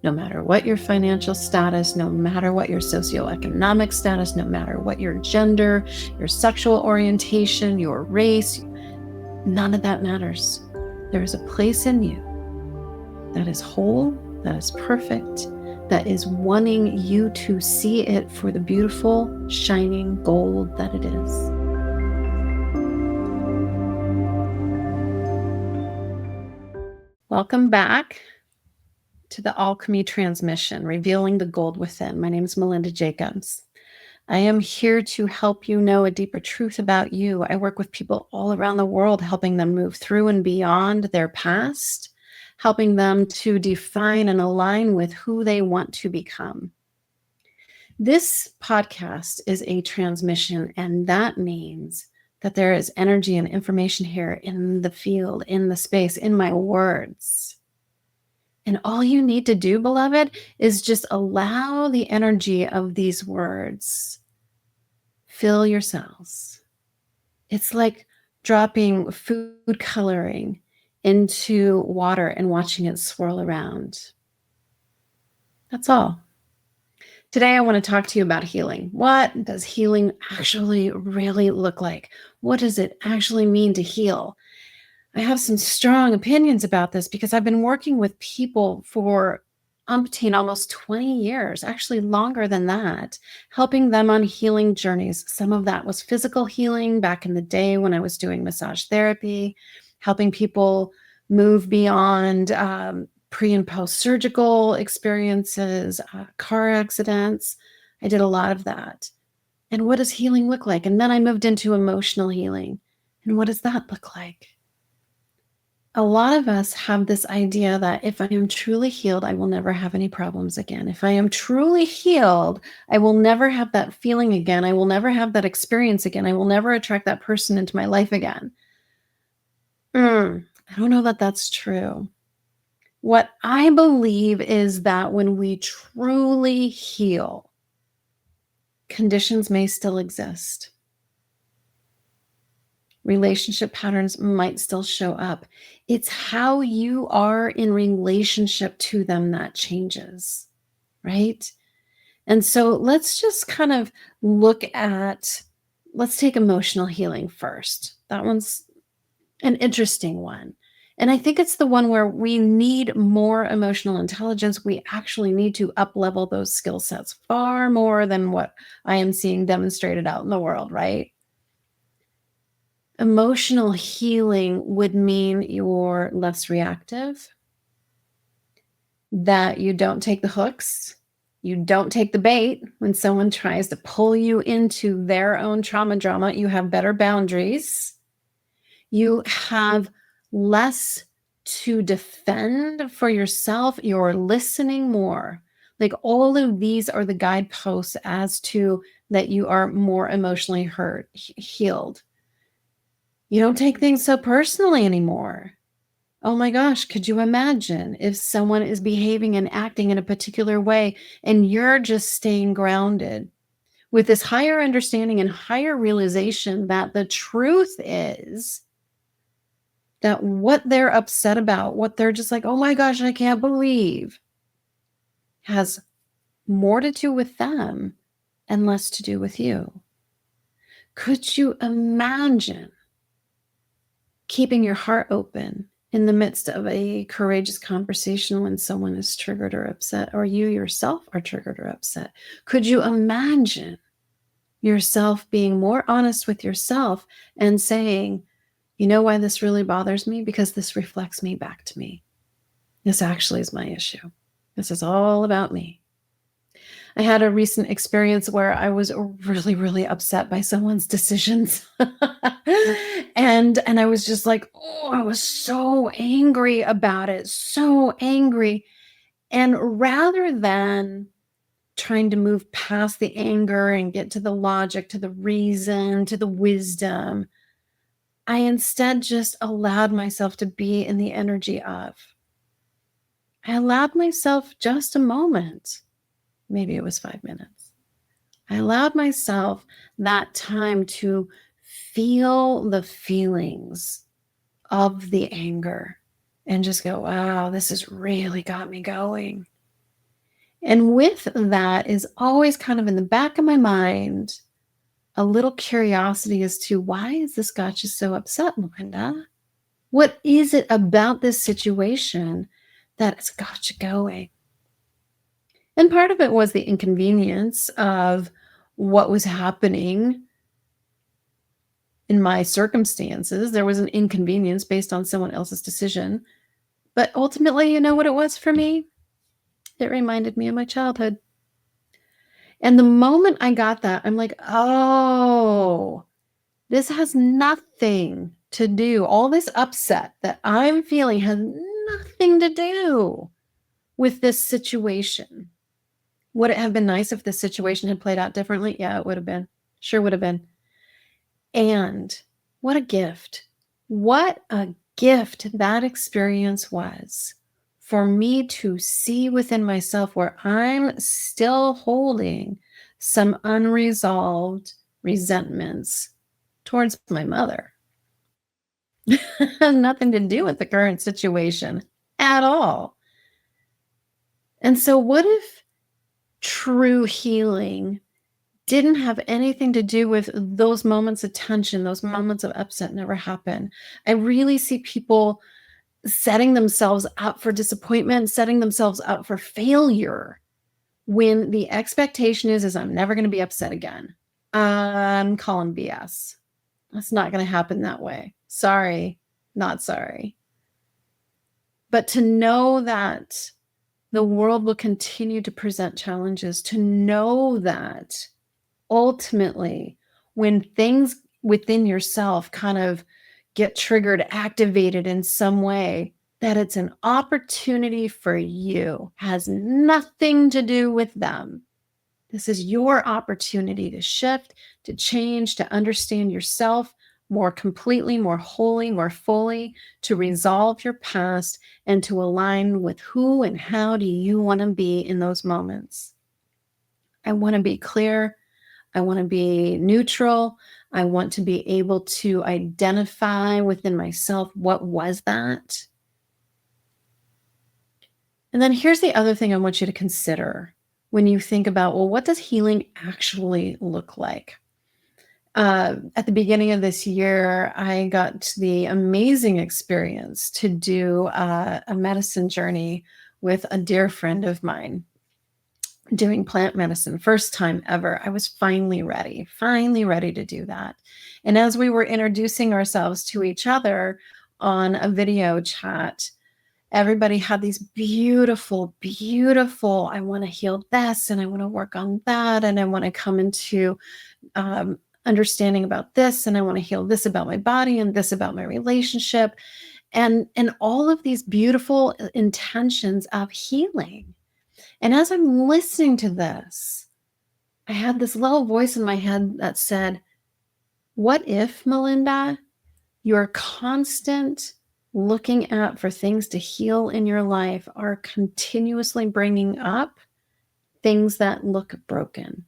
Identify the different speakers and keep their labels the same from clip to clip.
Speaker 1: no matter what your financial status, no matter what your socioeconomic status, no matter what your gender, your sexual orientation, your race, none of that matters. There is a place in you that is whole, that is perfect, that is wanting you to see it for the beautiful, shining gold that it is. Welcome back to the Alchemy transmission, revealing the gold within. My name is Melinda Jacobs. I am here to help you know a deeper truth about you. I work with people all around the world, helping them move through and beyond their past, helping them to define and align with who they want to become. This podcast is a transmission, and that means that there is energy and information here in the field, in the space, in my words. And all you need to do, beloved, is just allow the energy of these words fill your cells. It's like dropping food coloring into water and watching it swirl around. That's all. Today, I want to talk to you about healing. What does healing actually really look like? What does it actually mean to heal? I have some strong opinions about this because I've been working with people for almost 20 years, actually longer than that, helping them on healing journeys. Some of that was physical healing back in the day when I was doing massage therapy, helping people move beyond pre and post-surgical experiences, car accidents. I did a lot of that. And what does healing look like? And then I moved into emotional healing. And what does that look like? A lot of us have this idea that if I am truly healed, I will never have any problems again. If I am truly healed, I will never have that feeling again. I will never have that experience again. I will never attract that person into my life again. I don't know that that's true. What I believe is that when we truly heal, conditions may still exist. Relationship patterns might still show up. It's how you are in relationship to them that changes, right? And so let's just kind of let's take emotional healing first. That one's an interesting one. And I think it's the one where we need more emotional intelligence. We actually need to up-level those skill sets far more than what I am seeing demonstrated out in the world, right? Emotional healing would mean you're less reactive, that you don't take the hooks, you don't take the bait when someone tries to pull you into their own trauma drama. You have better boundaries. You have less to defend for yourself. You're listening more. Like all of these are the guideposts as to that you are more emotionally healed. You don't take things so personally anymore. Oh my gosh, could you imagine if someone is behaving and acting in a particular way and you're just staying grounded with this higher understanding and higher realization that the truth is that what they're upset about, what they're just like, oh my gosh, I can't believe, has more to do with them and less to do with you. Could you imagine keeping your heart open in the midst of a courageous conversation when someone is triggered or upset, or you yourself are triggered or upset? Could you imagine yourself being more honest with yourself and saying, you know why this really bothers me? Because this reflects me back to me. This actually is my issue. This is all about me. I had a recent experience where I was really, really upset by someone's decisions. and I was just like, oh, I was so angry about it, so angry. And rather than trying to move past the anger and get to the logic, to the reason, to the wisdom, I instead just allowed myself to be in the energy of. I allowed myself just a moment. Maybe it was 5 minutes. I allowed myself that time to feel the feelings of the anger and just go, wow, this has really got me going. And with that is always kind of in the back of my mind, a little curiosity as to why is this gotcha so upset, Melinda? What is it about this situation that has got you going? And part of it was the inconvenience of what was happening in my circumstances. There was an inconvenience based on someone else's decision. But ultimately, you know what it was for me? It reminded me of my childhood. And the moment I got that, I'm like, oh, this has nothing to do. All this upset that I'm feeling has nothing to do with this situation. Would it have been nice if this situation had played out differently? Yeah, it would have been. Sure would have been. And what a gift. What a gift that experience was for me to see within myself where I'm still holding some unresolved resentments towards my mother. Nothing to do with the current situation at all. And so, what if true healing didn't have anything to do with those moments of tension, those moments of upset never happen? I really see people setting themselves up for disappointment, setting themselves up for failure when the expectation is I'm never going to be upset again. I'm calling BS. That's not going to happen that way. Sorry, not sorry. But to know that the world will continue to present challenges, to know that ultimately, when things within yourself kind of get triggered, activated in some way, that it's an opportunity for you, has nothing to do with them. This is your opportunity to shift, to change, to understand yourself more completely, more wholly, more fully, to resolve your past and to align with who and how do you want to be in those moments. I want to be clear. I want to be neutral. I want to be able to identify within myself what was that. And then here's the other thing I want you to consider when you think about, well, what does healing actually look like? At the beginning of this year, I got the amazing experience to do a medicine journey with a dear friend of mine doing plant medicine. First time ever. I was finally ready to do that. And as we were introducing ourselves to each other on a video chat, everybody had these beautiful, beautiful, I want to heal this and I want to work on that. And I want to come into understanding about this. And I want to heal this about my body and this about my relationship. And all of these beautiful intentions of healing. And as I'm listening to this, I had this little voice in my head that said, what if, Melinda, your constant looking at for things to heal in your life are continuously bringing up things that look broken?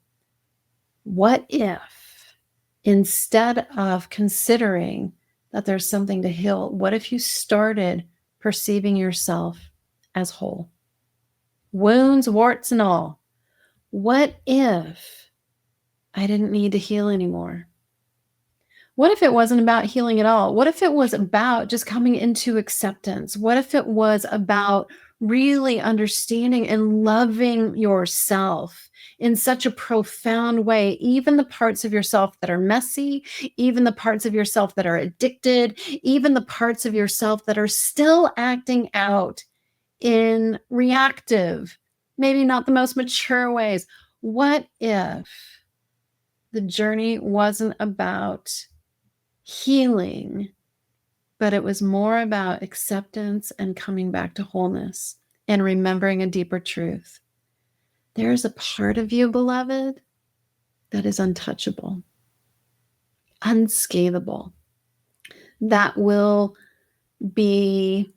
Speaker 1: What if, instead of considering that there's something to heal, what if you started perceiving yourself as whole? Wounds, warts, and all. What if I didn't need to heal anymore? What if it wasn't about healing at all? What if it was about just coming into acceptance? What if it was about really understanding and loving yourself in such a profound way, even the parts of yourself that are messy, even the parts of yourself that are addicted, even the parts of yourself that are still acting out in reactive, maybe not the most mature ways? What if the journey wasn't about healing, but it was more about acceptance and coming back to wholeness and remembering a deeper truth? There is a part of you, beloved, that is untouchable, unscalable, that will be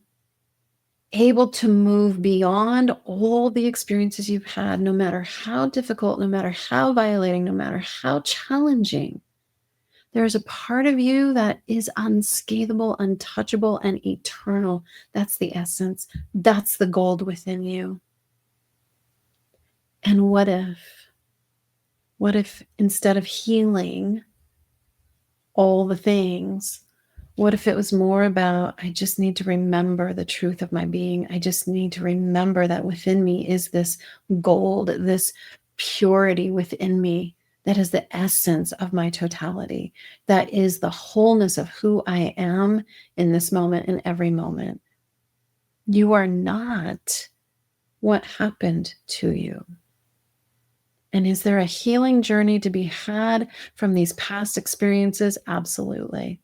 Speaker 1: able to move beyond all the experiences you've had, no matter how difficult, no matter how violating, no matter how challenging. There's a part of you that is unscalable, untouchable, and eternal. That's the essence. That's the gold within you. And what if instead of healing all the things, what if it was more about, I just need to remember the truth of my being. I just need to remember that within me is this gold, this purity within me that is the essence of my totality. That is the wholeness of who I am in this moment, in every moment. You are not what happened to you. And is there a healing journey to be had from these past experiences? Absolutely.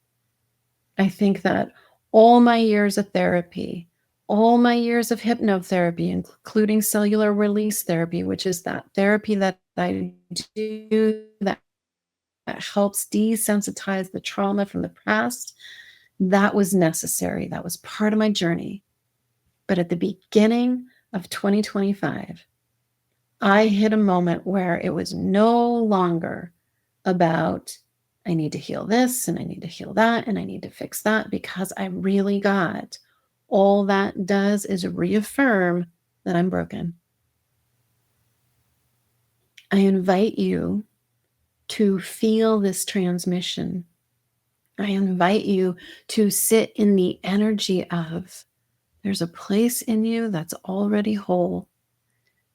Speaker 1: I think that all my years of therapy, all my years of hypnotherapy, including cellular release therapy, which is that therapy that I do that helps desensitize the trauma from the past, that was necessary. That was part of my journey. But at the beginning of 2025, I hit a moment where it was no longer about, I need to heal this and I need to heal that and I need to fix that, because I really got all that does is reaffirm that I'm broken. I invite you to feel this transmission. I invite you to sit in the energy of, there's a place in you that's already whole,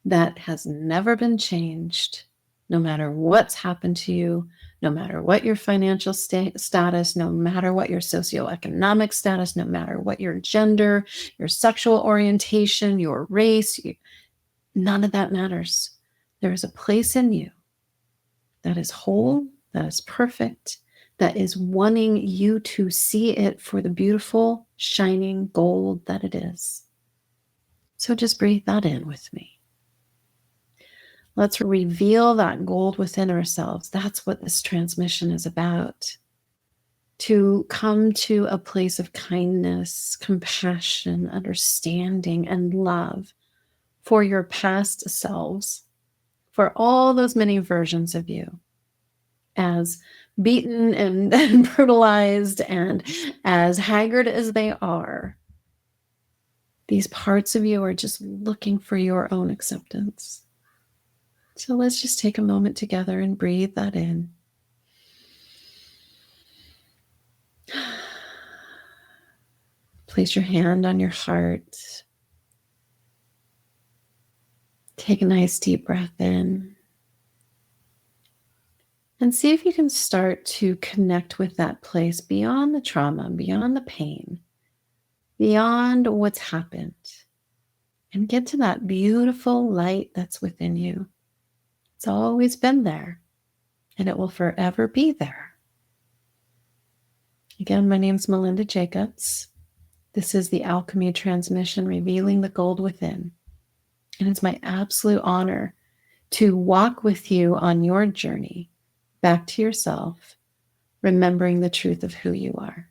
Speaker 1: that has never been changed, no matter what's happened to you, no matter what your financial status, no matter what your socioeconomic status, no matter what your gender, your sexual orientation, your race, none of that matters. There is a place in you that is whole, that is perfect, that is wanting you to see it for the beautiful, shining gold that it is. So just breathe that in with me. Let's reveal that gold within ourselves. That's what this transmission is about. To come to a place of kindness, compassion, understanding, and love for your past selves, for all those many versions of you, as beaten and brutalized and as haggard as they are. These parts of you are just looking for your own acceptance. So let's just take a moment together and breathe that in. Place your hand on your heart. Take a nice deep breath in. And see if you can start to connect with that place beyond the trauma, beyond the pain, beyond what's happened. And get to that beautiful light that's within you. It's always been there, and it will forever be there. Again, my name's Melinda Jacobs. This is the Alchemy transmission, revealing the gold within. And it's my absolute honor to walk with you on your journey back to yourself, remembering the truth of who you are.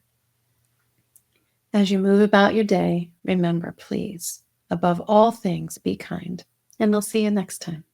Speaker 1: As you move about your day, remember, please, above all things, be kind. And I'll see you next time.